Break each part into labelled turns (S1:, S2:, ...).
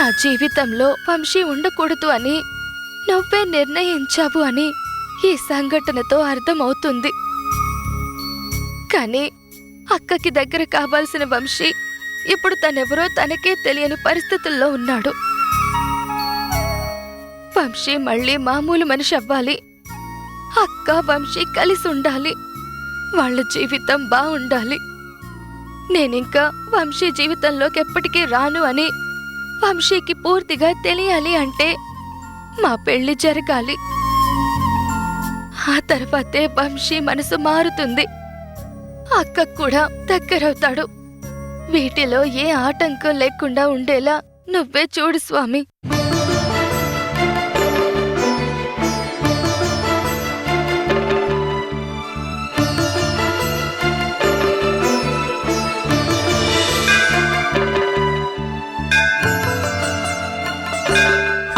S1: నా జీవితంలో వంశీ ఉండకూడదు అని నువ్వే నిర్ణయించావు అని ఈ సంఘటనతో అర్థమవుతుంది. కానీ అక్కకి దగ్గర కావాల్సిన వంశీ ఇప్పుడు తనెవరో తనకే తెలియని పరిస్థితుల్లో ఉన్నాడు. వంశీ మళ్ళీ మామూలు మనిషి అవ్వాలి. అక్క వంశీ కలిసి ఉండాలి. వాళ్ళ జీవితం బాగుండాలి. నేనింకా వంశీ జీవితంలోకి ఎప్పటికీ రాను అని వంశీకి పూర్తిగా తెలియాలి అంటే మా పెళ్లి జరగాలి. ఆ తర్వాతే వంశీ మనసు మారుతుంది. అక్క కూడా దగ్గరవుతాడు. వీటిలో ఏ ఆటంకం లేకుండా ఉండేలా నువ్వే చూడు స్వామి.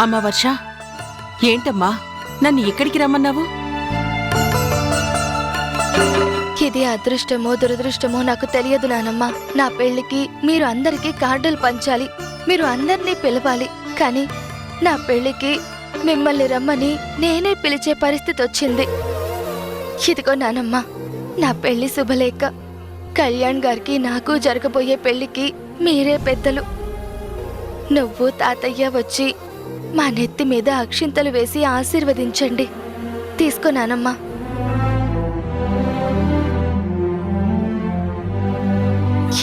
S2: అమ్మా వర్ష, ఏంటమ్మా నన్ను ఇక్కడికి రమ్మన్నావు?
S1: ఇది అదృష్టమో దురదృష్టమో నాకు తెలియదు నానమ్మ. నా పెళ్లికి మీరు అందరికీ కార్డులు పంచాలి, మీరు అందరినీ పిలవాలి. కానీ నా పెళ్లికి మిమ్మల్ని రమ్మని నేనే పిలిచే పరిస్థితి వచ్చింది. ఇదిగో నానమ్మ, నా పెళ్లి శుభలేఖ. కళ్యాణ్ గారికి నాకు జరగబోయే పెళ్లికి మీరే పెద్దలు. నువ్వు తాతయ్య వచ్చి మా నెత్తి మీద అక్షింతలు వేసి ఆశీర్వదించండి. తీసుకో నానమ్మ.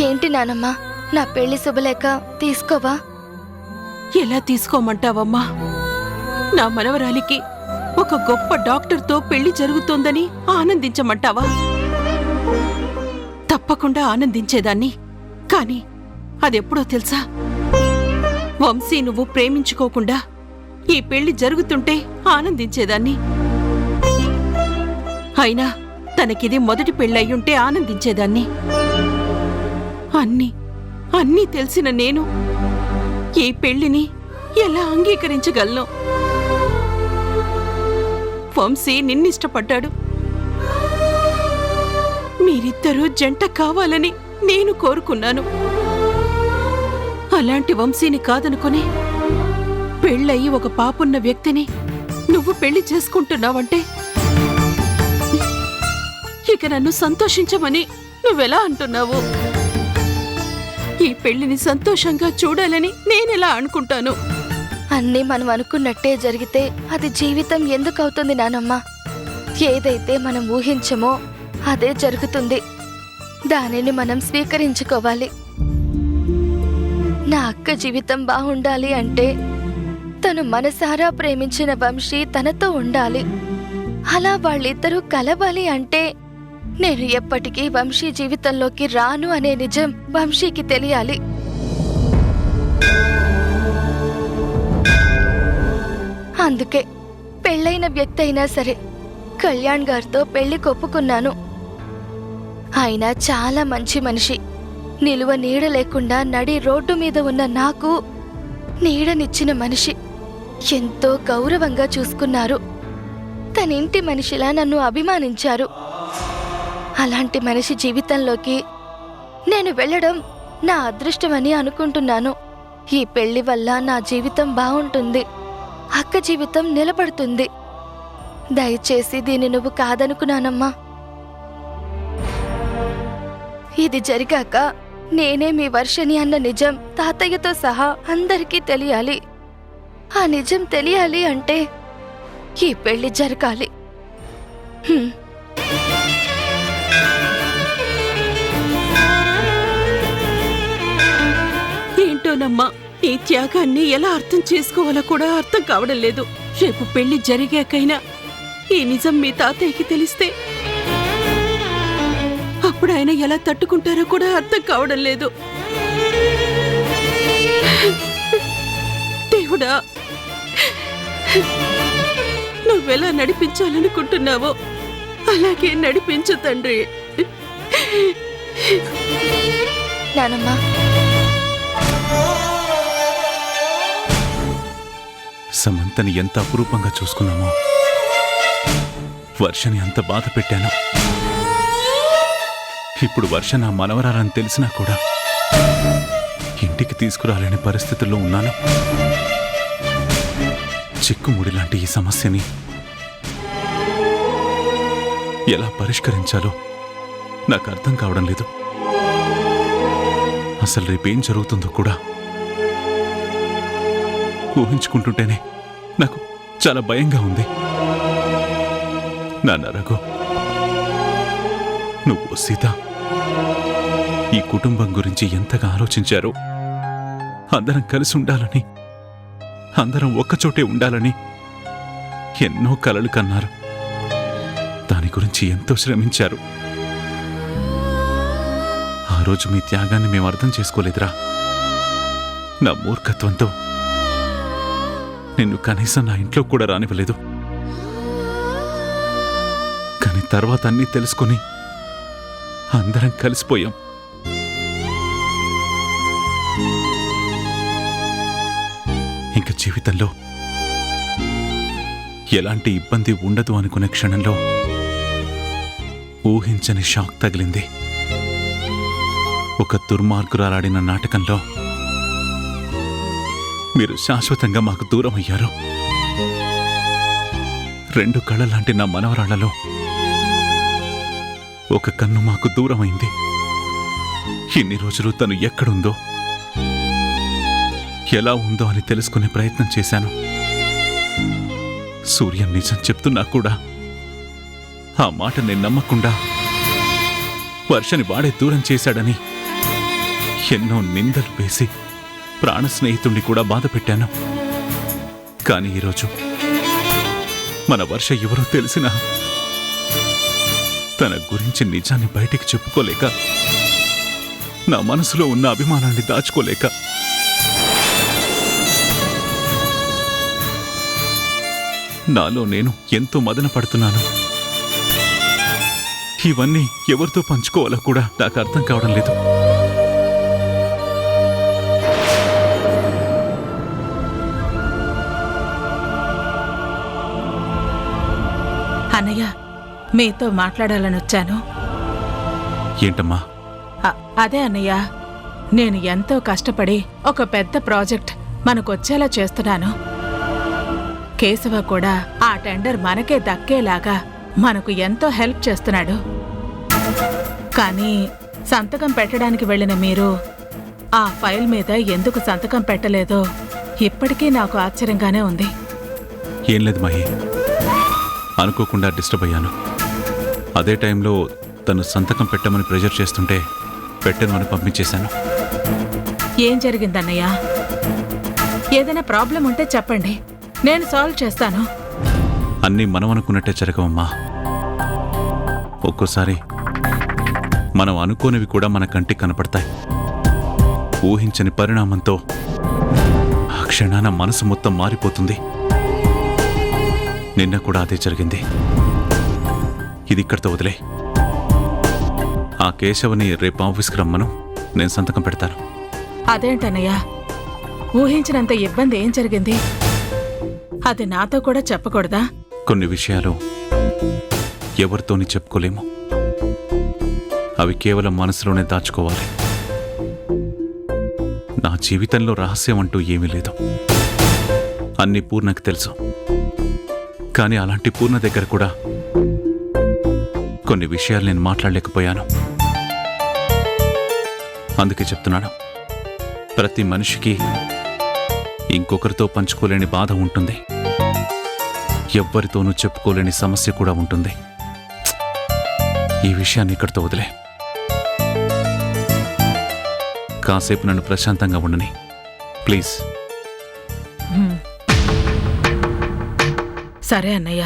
S1: ఏంటి నానమ్మ, నా పెళ్లి శుభలేఖ తీసుకోవా?
S2: ఎలా తీసుకోమంటావమ్మా? నా మనవరాలికి ఒక గొప్ప డాక్టర్తో పెళ్లి జరుగుతోందని ఆనందించమంటావా? తప్పకుండా ఆనందించేదాన్ని. కాని అదెప్పుడో తెలుసా? వంశీ నువ్వు ప్రేమించుకోకుండా ఈ పెళ్లి జరుగుతుంటే ఆనందించేదాన్ని. అయినా తనకిది మొదటి పెళ్ళయ్యుంటే ఆనందించేదాన్ని. అన్నీ తెలిసిన నేను ఈ పెళ్లిని ఎలా అంగీకరించగలను? వంశీ నిన్నిష్టపడ్డాడు. మీరిద్దరూ జంట కావాలని నేను కోరుకున్నాను. అలాంటి వంశీని కాదనుకుని పెళ్ళయి ఒక పాపున్న వ్యక్తిని నువ్వు పెళ్లి చేసుకుంటున్నావంటే ఇక నన్ను సంతోషించమని నువ్వెలా అంటున్నావు? ఈ పెళ్లిని సంతోషంగా చూడాలని నేనెలా అనుకుంటాను?
S1: అన్నీ మనం అనుకున్నట్టే జరిగితే అది జీవితం ఎందుకవుతుంది నానమ్మ? ఏదైతే మనం ఊహించమో అదే జరుగుతుంది. దానిని మనం స్వీకరించుకోవాలి. నా అక్క జీవితం బాగుండాలి అంటే తను మనసారా ప్రేమించిన వంశీ తనతో ఉండాలి. అలా వాళ్ళిద్దరూ కలవాలి అంటే నేను ఎప్పటికీ వంశీ జీవితంలోకి రాను అనే నిజం వంశీకి తెలియాలి. అందుకే పెళ్ళైన వ్యక్తి అయినా సరే కళ్యాణ్ గారితో పెళ్లి కొప్పుకున్నాను. ఆయన చాలా మంచి మనిషి. నిలువ నీడ లేకుండా నడి రోడ్డు మీద ఉన్న నాకు నీడనిచ్చిన మనిషి. ఎంతో గౌరవంగా చూసుకున్నారు. తన ఇంటి మనిషిలా నన్ను అభిమానించారు. అలాంటి మనిషి జీవితంలోకి నేను వెళ్ళడం నా అదృష్టమని అనుకుంటున్నాను. ఈ పెళ్లి వల్ల నా జీవితం బాగుంటుంది. అక్క జీవితం నిలబడుతుంది. దయచేసి దీన్ని నువ్వు కాదనుకున్నానమ్మా. ఇది జరిగాక నేనే మీ వర్షని అన్న నిజం తాతయ్యతో సహా అందరికీ తెలియాలి. ఆ నిజం తెలియాలి అంటే ఈ పెళ్లి జరగాలి.
S2: ఏంటోనమ్మా, ఈ త్యాగాన్ని ఎలా అర్థం చేసుకోవాలో కూడా అర్థం కావడం లేదు. రేపు పెళ్లి జరిగాకైనా ఈ నిజం మీ తాతయ్యకి తెలిస్తే అప్పుడు ఆయన ఎలా తట్టుకుంటారో కూడా అర్థం కావడం లేదు. దేవుడా, నువ్వెలా నడిపించాలనుకుంటున్నావో అలాగే నడిపించు తండ్రి.
S1: నానమ్మా,
S3: సమంతని ఎంత అపురూపంగా చూసుకున్నామో, వర్షని అంత బాధ పెట్టాను. ఇప్పుడు వర్ష నా మనవరాలని తెలిసినా కూడా ఇంటికి తీసుకురాలేని పరిస్థితుల్లో ఉన్నాను. చిక్కుముడి లాంటి ఈ సమస్యని ఎలా పరిష్కరించాలో నాకు అర్థం కావడం లేదు. అసలు రేపేం జరుగుతుందో కూడా ఊహించుకుంటుంటేనే నాకు చాలా భయంగా ఉంది. నాన్న రఘు, నువ్వు సీత ఈ కుటుంబం గురించి ఎంతగా ఆలోచించారో, అందరం కలిసి ఉండాలని, అందరం ఒక్కచోటే ఉండాలని ఎన్నో కలలు కన్నారు. దాని గురించి ఎంతో శ్రమించారు. ఆ రోజు మీ త్యాగాన్ని మేము అర్థం చేసుకోలేదురా. నా మూర్ఖత్వంతో నిన్ను కనీసం నా ఇంట్లో కూడా రానివ్వలేదు. కానీ తర్వాత అన్నీ తెలుసుకుని అందరం కలిసిపోయాం. ఇంక జీవితంలో ఎలాంటి ఇబ్బంది ఉండదు అనుకునే క్షణంలో ఊహించని షాక్ తగిలింది. ఒక దుర్మార్గురాలాడిన నాటకంలో మీరు శాశ్వతంగా మాకు దూరం అయ్యారు. 2 కళ్ళ లాంటి నా మనవరాళ్లలో ఒక కన్ను మాకు దూరమైంది. ఇన్ని రోజులు తను ఎక్కడుందో, ఎలా ఉందో అని తెలుసుకునే ప్రయత్నం చేశాను. సూర్య నిజం చెప్తున్నా కూడా ఆ మాట నేను నమ్మకుండా వర్షని వాడే దూరం చేశాడని ఎన్నో నిందలు వేసి ప్రాణ స్నేహితుణ్ణి కూడా బాధ పెట్టాను. కానీ ఈరోజు మన వర్ష ఎవరో తెలిసినా తన గురించి నిజాన్ని బయటికి చెప్పుకోలేక, నా మనసులో ఉన్న అభిమానాన్ని దాచుకోలేక నాలో నేను ఎంతో మదన పడుతున్నాను. ఇవన్నీ ఎవరితో పంచుకోవాలో కూడా నాకు అర్థం కావడం లేదు.
S2: అన్నయ్య, మీతో మాట్లాడాలని వచ్చాను.
S3: ఏంటమ్మా?
S2: అదే అన్నయ్య, నేను ఎంతో కష్టపడి ఒక పెద్ద ప్రాజెక్ట్ మనకొచ్చేలా చేస్తున్నాను. కేశవ కూడా ఆ టెండర్ మనకే దక్కేలాగా మనకు ఎంతో హెల్ప్ చేస్తున్నాడు. కానీ సంతకం పెట్టడానికి వెళ్ళిన మీరు ఆ ఫైల్ మీద ఎందుకు సంతకం పెట్టలేదో ఇప్పటికీ నాకు ఆశ్చర్యంగానే ఉంది.
S3: ఏం లేదు మహి, అనుకోకుండా డిస్టర్బ్ అయ్యాను. అదే టైంలో తను సంతకం పెట్టమని ప్రెజర్ చేస్తుంటే పెట్టను అని పంపించేశాను.
S2: ఏం జరిగిందన్నయ్య? ఏదైనా ప్రాబ్లం ఉంటే చెప్పండి, నేను సాల్వ్ చేస్తాను.
S3: అన్నీ మనం అనుకున్నట్టే జరగవమ్మా. ఒక్కోసారి మనం అనుకోనివి కూడా మన కంటికి కనపడతాయి. ఊహించని పరిణామంతో ఆ క్షణాన మనసు మొత్తం మారిపోతుంది. నిన్న కూడా అదే జరిగింది. ఇది ఇక్కడితో వదిలే. ఆ కేశవని రేపు ఆఫీస్కి రమ్మను, నేను సంతకం పెడతాను.
S2: అదేంటన్నయ్యా, ఊహించినంత ఇబ్బంది ఏం జరిగింది? అది నాతో కూడా చెప్పకూడదా?
S3: కొన్ని విషయాలు ఎవరితోని చెప్పుకోలేము. అవి కేవలం మనసులోనే దాచుకోవాలి. నా జీవితంలో రహస్యం అంటూ ఏమీ లేదు. అన్నీ పూర్ణకి తెలుసు. కానీ అలాంటి పూర్ణ దగ్గర కూడా కొన్ని విషయాలు నేను మాట్లాడలేకపోయాను. అందుకే చెప్తున్నాను, ప్రతి మనిషికి ఇంకొకరితో పంచుకోలేని బాధ ఉంటుంది. ఎవ్వరితోనూ చెప్పుకోలేని సమస్య కూడా ఉంటుంది. ఈ విషయాన్ని ఇక్కడితో వదిలే. కాసేపు నన్ను ప్రశాంతంగా ఉండని ప్లీజ్.
S2: సరే అన్నయ్య.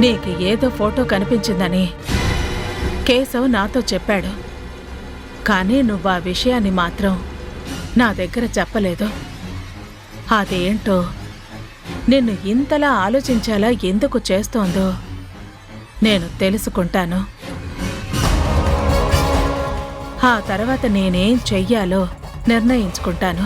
S2: నీకు ఏదో ఫోటో కనిపించిందని కేశవ్ నాతో చెప్పాడు. కానీ నువ్వు ఆ విషయాన్ని మాత్రం నా దగ్గర చెప్పలేదు. అదేంటో నిన్ను ఇంతలా ఆలోచించేలా ఎందుకు చేస్తోందో నేను తెలుసుకుంటాను. ఆ తర్వాత నేనేం చెయ్యాలో నిర్ణయించుకుంటాను.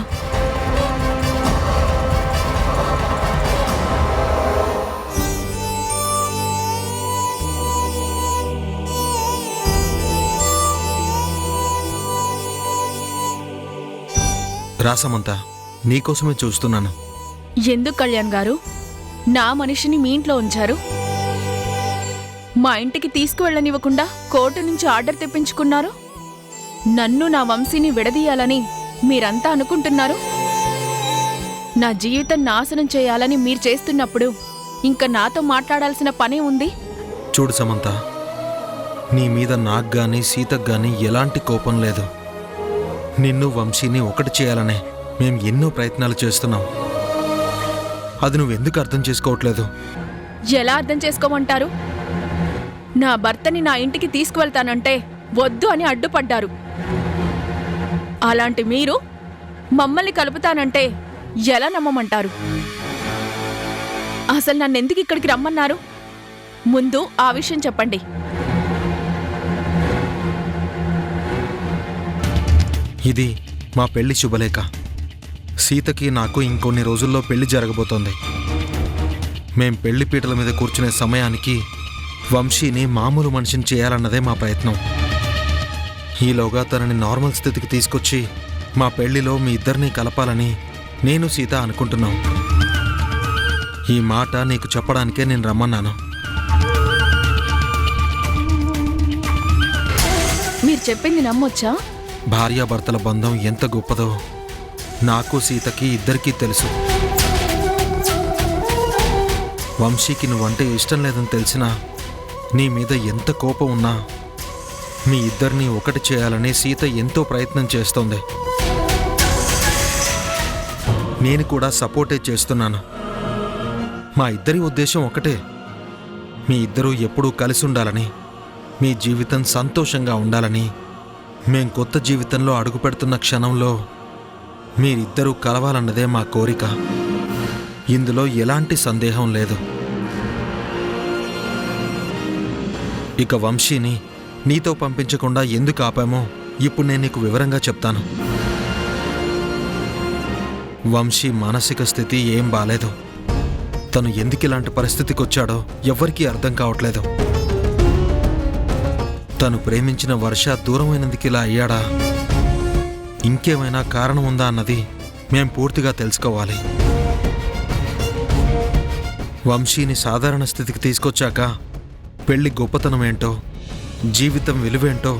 S4: రాసమంతా నీకోసమే చూస్తున్నాను.
S5: ఎందుకు కళ్యాణ్ గారు నా మనిషిని మీ ఇంట్లో ఉంచారు? మా ఇంటికి తీసుకువెళ్ళనివ్వకుండా కోర్టు నుంచి ఆర్డర్ తెప్పించుకున్నారు. నన్ను నా వంశీని విడదీయాలని మీరంతా అనుకుంటున్నారు. నా జీవితం నాశనం చేయాలని మీరు చేస్తున్నప్పుడు ఇంకా నాతో మాట్లాడాల్సిన పనే ఉంది.
S4: చూడు సమంత, నీ మీద నాకు గాని సీతకు గాని ఎలాంటి కోపం లేదు. నిన్ను వంశీని ఒకటి చేయాలనే మేం ఎన్నో ప్రయత్నాలు చేస్తున్నాం. అది నువ్వెందుకు అర్థం చేసుకోవట్లేదు?
S5: ఎలా అర్థం చేసుకోమంటారు? నా భర్తని నా ఇంటికి తీసుకువెళ్తానంటే వద్దు అని అడ్డుపడ్డారు. అలాంటి మీరు మమ్మల్ని కలుపుతానంటే ఎలా నమ్మమంటారు? అసలు నన్నెందుకు ఇక్కడికి రమ్మన్నారు? ముందు ఆ విషయం చెప్పండి.
S4: ఇది మా పెళ్లి శుభలేఖ. సీతకి నాకు ఇంకొన్ని రోజుల్లో పెళ్లి జరగబోతోంది. మేం పెళ్లి పీటల మీద కూర్చునే సమయానికి వంశీని మామూలు మనిషిని చేయాలన్నదే మా ప్రయత్నం. ఈలోగా తనని నార్మల్ స్థితికి తీసుకొచ్చి మా పెళ్లిలో మీ ఇద్దరినీ కలపాలని నేను సీత అనుకుంటున్నాం. ఈ మాట నీకు చెప్పడానికే నేను రమ్మన్నాను.
S5: మీరు చెప్పింది నమ్మొచ్చా?
S4: భార్యాభర్తల బంధం ఎంత గొప్పదో నాకు సీతకి ఇద్దరికీ తెలుసు. వంశీకి నువ్వంటే ఇష్టం లేదని తెలిసినా, నీ మీద ఎంత కోపం ఉన్నా మీ ఇద్దరినీ ఒకటి చేయాలని సీత ఎంతో ప్రయత్నం చేస్తోంది. నేను కూడా సపోర్టే చేస్తున్నాను. మా ఇద్దరి ఉద్దేశం ఒకటే, మీ ఇద్దరూ ఎప్పుడూ కలిసి ఉండాలని, మీ జీవితం సంతోషంగా ఉండాలని. మేం కొత్త జీవితంలో అడుగుపెడుతున్న క్షణంలో మీరిద్దరూ కలవాలన్నదే మా కోరిక. ఇందులో ఎలాంటి సందేహం లేదు. ఇక వంశీని నీతో పంపించకుండా ఎందుకు ఆపామో ఇప్పుడు నేను నీకు వివరంగా చెప్తాను. వంశీ మానసిక స్థితి ఏం బాలేదు. తను ఎందుకు ఇలాంటి పరిస్థితికి వచ్చాడో ఎవ్వరికీ అర్థం కావట్లేదు. తను ప్రేమించిన వర్ష దూరమైనందుకు ఇలా అయ్యాడా, ఇంకేమైనా కారణం ఉందా అన్నది మేం పూర్తిగా తెలుసుకోవాలి. వంశీని సాధారణ స్థితికి తీసుకొచ్చాక పెళ్లి గొప్పతనం ఏంటో, జీవితం విలువేంటో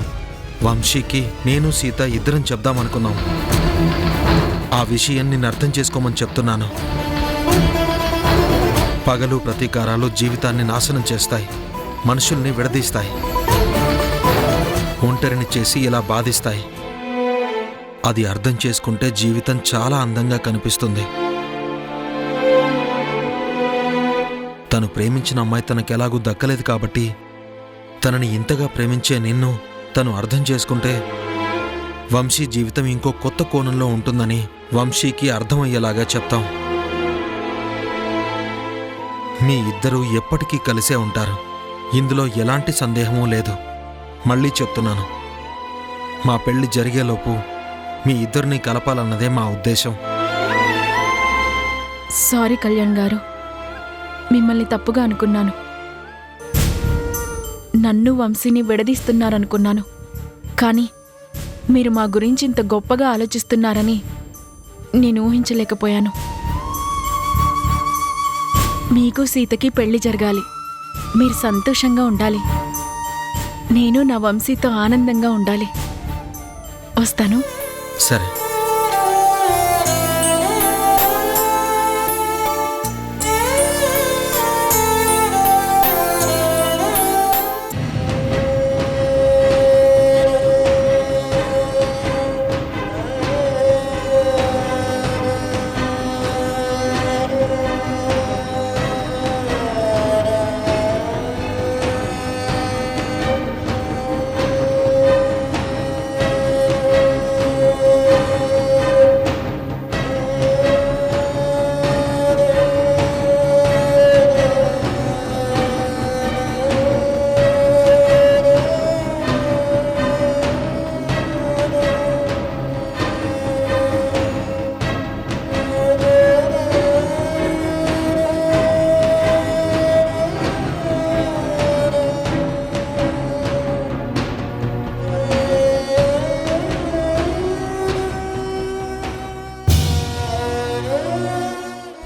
S4: వంశీకి నేను సీత ఇద్దరం చెప్దామనుకున్నాం. ఆ విషయం నిన్ను అర్థం చేసుకోమని చెప్తున్నాను. పగలు ప్రతీకారాలు జీవితాన్ని నాశనం చేస్తాయి, మనుషుల్ని విడదీస్తాయి, ఒంటరిని చేసి ఇలా బాధిస్తాయి. అది అర్థం చేసుకుంటే జీవితం చాలా అందంగా కనిపిస్తుంది. తను ప్రేమించిన అమ్మాయి తనకెలాగూ దక్కలేదు కాబట్టి తనని ఇంతగా ప్రేమించే నిన్ను తను అర్థం చేసుకుంటే వంశీ జీవితం ఇంకో కొత్త కోణంలో ఉంటుందని వంశీకి అర్థమయ్యేలాగా చెప్తాం. మీ ఇద్దరూ ఎప్పటికీ కలిసే ఉంటారు. ఇందులో ఎలాంటి సందేహమూ లేదు. మళ్ళీ చెప్తున్నాను, మా పెళ్లి జరిగేలోపు మీ ఇద్దరిని కలపాలన్నదే మా ఉద్దేశం.
S5: సారీ కళ్యాణ్ గారు, మిమ్మల్ని తప్పుగా అనుకున్నాను. నన్ను వంశీని విడదీస్తున్నారనుకున్నాను. కానీ మీరు మా గురించి ఇంత గొప్పగా ఆలోచిస్తున్నారని నేను ఊహించలేకపోయాను. మీకు సీతకి పెళ్లి జరగాలి, మీరు సంతోషంగా ఉండాలి, నేను నా వంశీతో ఆనందంగా ఉండాలి. వస్తాను.
S4: సరే.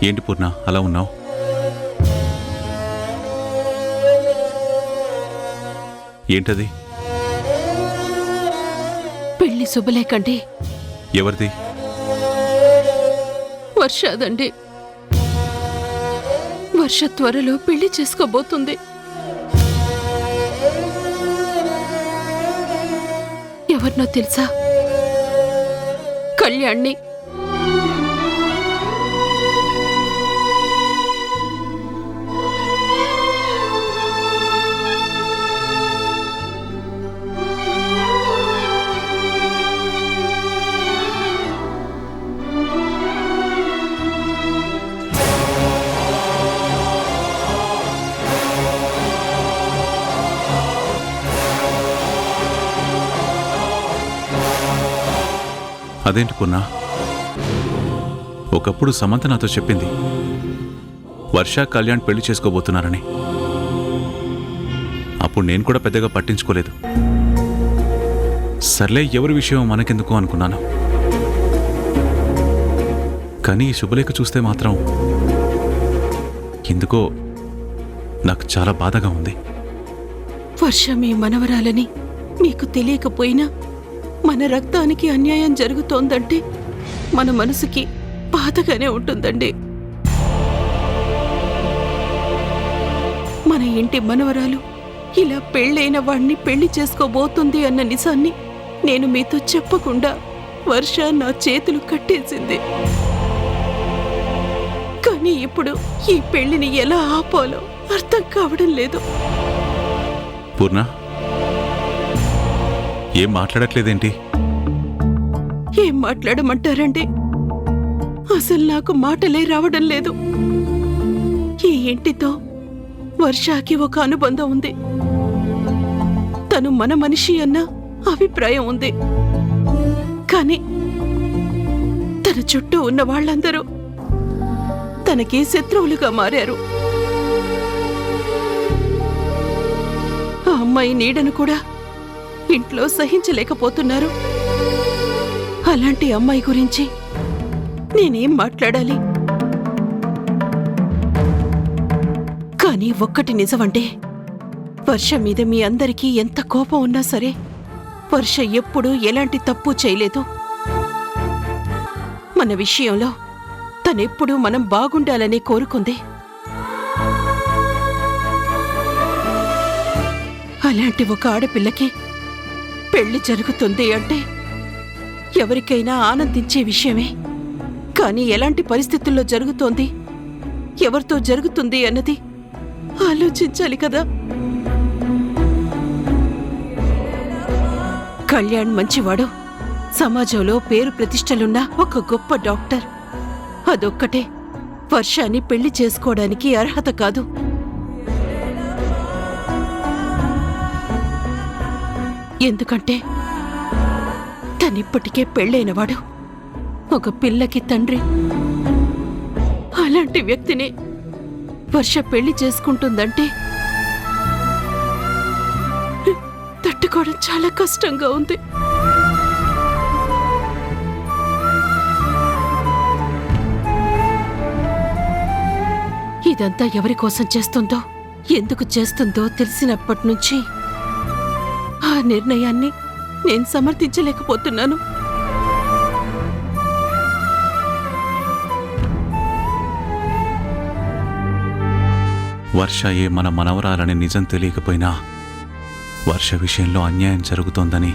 S3: ఏంటి పూర్ణ అలా ఉన్నావు? ఏంటది?
S5: పెళ్లి శుభలేకండి.
S3: ఎవరిది?
S5: వర్షాదండి. వర్ష త్వరలో పెళ్లి చేసుకోబోతుంది. ఎవరినో తెలుసా? కళ్యాణ్ని.
S3: అదేంటి పూర్ణ? ఒకప్పుడు సమంత నాతో చెప్పింది వర్ష కళ్యాణ్ పెళ్లి చేసుకోబోతున్నారని. అప్పుడు నేను కూడా పెద్దగా పట్టించుకోలేదు. సర్లే, ఎవరి విషయం మనకెందుకు అనుకున్నాను. కానీ ఈ శుభలేఖ చూస్తే మాత్రం ఎందుకో నాకు చాలా బాధగా ఉంది.
S5: వర్ష మీ మనవరాలని మీకు తెలియకపోయినా మన రక్తానికి అన్యాయం జరుగుతోందంటే మన మనసుకి బాధగానే ఉంటుందండి. మన ఇంటి మనవరాలు ఇలా పెళ్ళైన వాణ్ణి పెళ్లి చేసుకోబోతుంది అన్న నిజాన్ని నేను మీతో చెప్పకుండా వర్ష నా చేతులు కట్టేసింది. కానీ ఇప్పుడు ఈ పెళ్లిని ఎలా ఆపాలో అర్థం కావడం లేదు.
S3: పూర్ణ, ఏం మాట్లాడట్లేదేంటి?
S5: ఏం మాట్లాడమంటారండి? అసలు నాకు మాటలే రావడం లేదు. ఈ ఇంటితో వర్షాకి ఒక అనుబంధం ఉంది. తను మన మనిషి అన్న అభిప్రాయం ఉంది. కానీ తన చుట్టూ ఉన్న వాళ్ళందరూ తనకి శత్రువులుగా మారారు. ఆ అమ్మాయి నీడను కూడా ఇంట్లో సహించలేకపోతున్నారు. అలాంటి అమ్మాయి గురించి నేనేం మాట్లాడాలి? కానీ ఒక్కటి నిజమంటే, వర్ష మీద మీ అందరికీ ఎంత కోపం ఉన్నా సరే వర్ష ఎప్పుడూ ఎలాంటి తప్పు చేయలేదు. మన విషయంలో తనెప్పుడూ మనం బాగుండాలనే కోరుకుంది. అలాంటి ఒక ఆడపిల్లకి పెళ్లి జరుగుతుంది అంటే ఎవరికైనా ఆనందించే విషయమే. కానీ ఎలాంటి పరిస్థితుల్లో జరుగుతోంది, ఎవరితో జరుగుతుంది అన్నది ఆలోచించాలి కదా. కళ్యాణ్ మంచివాడు, సమాజంలో పేరు ప్రతిష్టలున్న ఒక గొప్ప డాక్టర్. అదొక్కటే వర్షాన్ని పెళ్లి చేసుకోవడానికి అర్హత కాదు. ఎందుకంటే తనిప్పటికే పెళ్ళైనవాడు, ఒక పిల్లకి తండ్రి. అలాంటి వ్యక్తిని వర్ష పెళ్లి చేసుకుంటుందంటే తట్టుకోవడం చాలా కష్టంగా ఉంది. ఇదంతా ఎవరి కోసం చేస్తుందో, ఎందుకు చేస్తుందో తెలిసినప్పటి నుంచి ఆ నిర్ణయాన్ని నేను సమర్థించలేకపోతున్నాను.
S3: వర్ష ఏ మన మనవరాలని నిజం తెలియకపోయినా వర్ష విషయంలో అన్యాయం జరుగుతోందని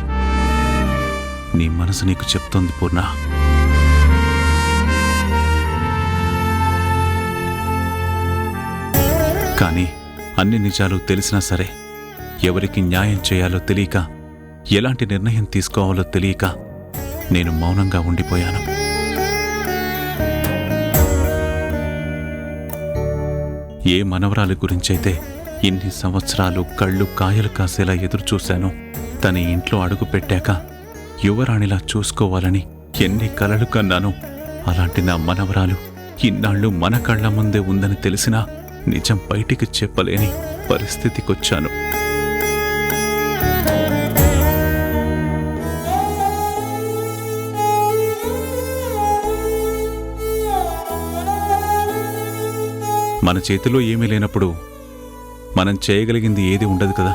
S3: నీ మనసు నీకు చెప్తోంది పూర్ణ. కానీ అన్ని నిజాలు తెలిసినా సరే ఎవరికి న్యాయం చేయాలో తెలియక, ఎలాంటి నిర్ణయం తీసుకోవాలో తెలియక నేను మౌనంగా ఉండిపోయాను. ఏ మనవరాలి గురించైతే ఇన్ని సంవత్సరాలు కళ్ళు కాయలు కాసేలా ఎదురుచూశానో, తన ఇంట్లో అడుగు పెట్టాక యువరాణిలా చూసుకోవాలని ఎన్ని కలలు కన్నానో, అలాంటి నా మనవరాలు ఇన్నాళ్ళు మన కళ్ల ముందే ఉందని తెలిసినా నిజం బయటికి చెప్పలేని పరిస్థితికొచ్చాను. మన చేతిలో ఏమీ లేనప్పుడు మనం చేయగలిగింది ఏది ఉండదు కదా.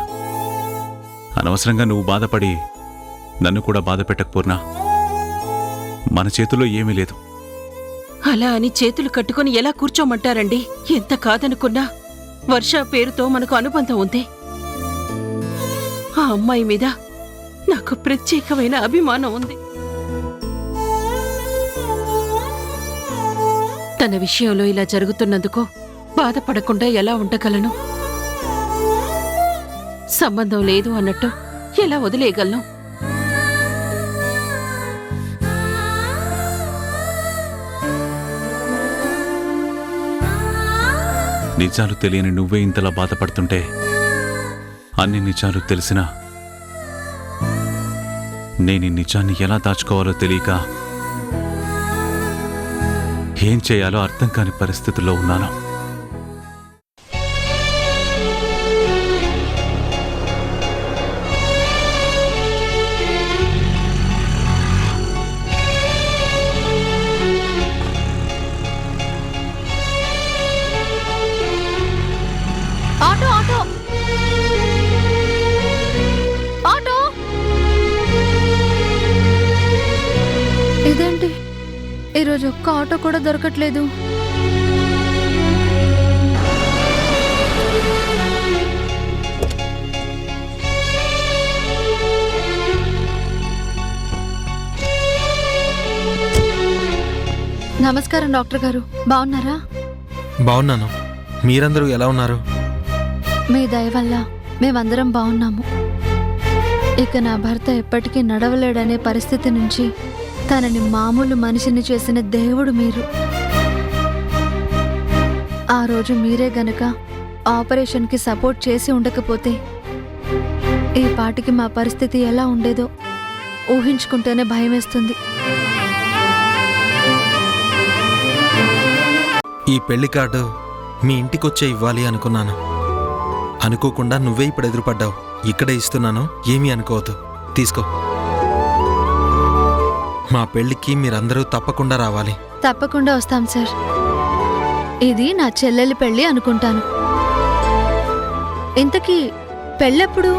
S3: అనవసరంగా నువ్వు బాధపడి నన్ను కూడా బాధ పెట్టకపోర్నా. మన చేతిలో ఏమీ లేదు.
S6: అలా అని చేతులు కట్టుకొని ఎలా కూర్చోమంటారండి? ఎంత కాదనుకున్నా వర్ష పేరుతో మనకు అనుబంధం ఉంది. ఆ అమ్మాయి మీద నాకు ప్రత్యేకమైన అభిమానం ఉంది. తన విషయంలో ఇలా జరుగుతున్నందుకు బాధపడకుండా ఎలా ఉండగలను? సంబంధం లేదు అన్నట్టు ఎలా వదిలేయగలను?
S3: నిజాలు తెలియని నువ్వే ఇంతలా బాధపడుతుంటే అన్ని నిజాలు తెలిసినా నేను ఈ నిజాన్ని ఎలా దాచుకోవాలో తెలియక ఏం చేయాలో అర్థం కాని పరిస్థితుల్లో ఉన్నాను.
S1: Auto auto auto! ఇదేంటి ఈరోజు ఒక్క ఆటో కూడా దొరకట్లేదు. నమస్కారం డాక్టర్ గారు, బాగున్నారా?
S4: బాగున్నాను. మీరందరూ ఎలా ఉన్నారు?
S1: మీ దయ వల్ల మేమందరం బాగున్నాము. ఇక నా భర్త ఎప్పటికీ నడవలేడనే పరిస్థితి నుంచి తనని మామూలు మనిషిని చేసిన దేవుడు మీరు. ఆ రోజు మీరే గనక ఆపరేషన్కి సపోర్ట్ చేసి ఉండకపోతే ఈ పాటికి మా పరిస్థితి ఎలా ఉండేదో ఊహించుకుంటేనే భయమేస్తుంది.
S4: ఈ పెళ్లి కార్డు మీ ఇంటికొచ్చే ఇవ్వాలి అనుకున్నాను. అనుకోకుండా నువ్వే ఇప్పుడు ఎదురుపడ్డావు. ఇక్కడే ఇస్తున్నాను, ఏమీ అనుకోవద్దు. తీసుకో. మా పెళ్లికి మీరందరూ తప్పకుండా రావాలి.
S1: తప్పకుండా వస్తాం సార్. ఇది నా చెల్లెలి పెళ్లి అనుకుంటాను. ఇంతకీ పెళ్ళెప్పుడు?